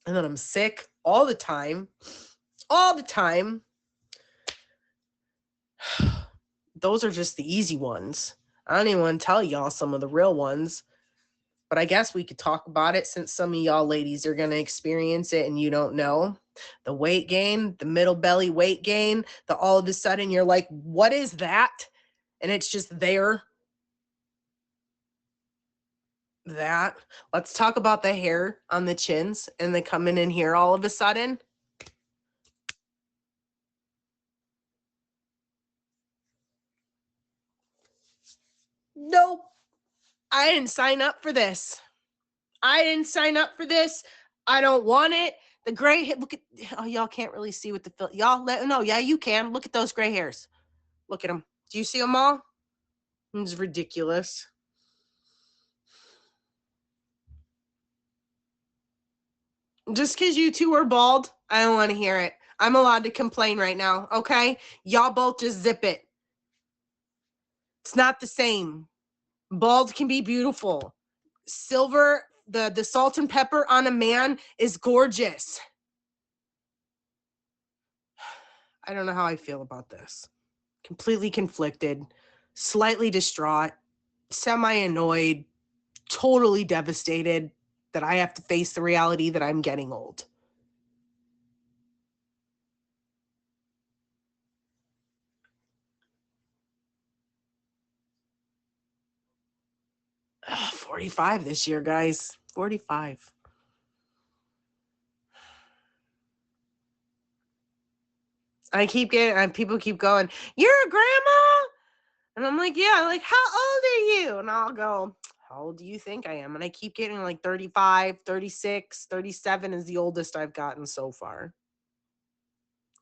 A: And then I'm sick all the time. Those are just the easy ones. I don't even want to tell y'all some of the real ones, but I guess we could talk about it since some of y'all ladies are going to experience it and you don't know. The weight gain, the middle belly weight gain, the all of a sudden you're like, what is that? And it's just there. that. Let's talk about the hair on the chins and the coming in here all of a sudden. Nope. I didn't sign up for this. I didn't sign up for this. I don't want it. The gray hair, look at, oh, y'all can't really see with the y'all let, no, yeah, you can. Look at those gray hairs. Look at them. Do you see them all? It's ridiculous. Just because you two are bald, I don't want to hear it. I'm allowed to complain right now, okay? Y'all both just zip it. It's not the same. Bald can be beautiful. Silver, the salt and pepper on a man is gorgeous. I don't know how I feel about this. Completely conflicted, slightly distraught, semi-annoyed, totally devastated that I have to face the reality that I'm getting old. Ugh, 45 this year, guys. 45. I keep getting, people keep going, you're a grandma? And I'm like, yeah. Like, how old are you? And I'll go, how old do you think I am? And I keep getting like 35, 36, 37 is the oldest I've gotten so far.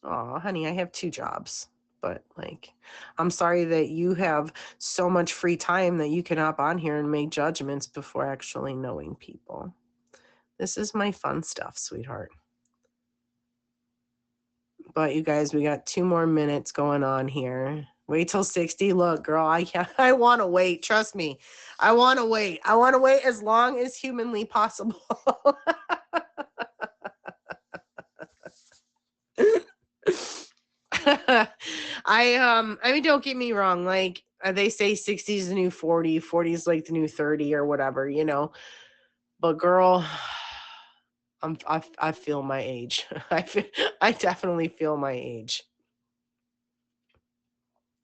A: Oh, honey, I have 2 jobs. But like, I'm sorry that you have so much free time that you can hop on here and make judgments before actually knowing people. This is my fun stuff, sweetheart. But you guys, we got 2 more minutes going on here. Wait till 60. Look, girl, I want to wait. Trust me. I want to wait. I want to wait as long as humanly possible. I mean, don't get me wrong. Like they say 60 is the new 40, 40 is like the new 30 or whatever, you know. But girl, I feel my age. I definitely feel my age.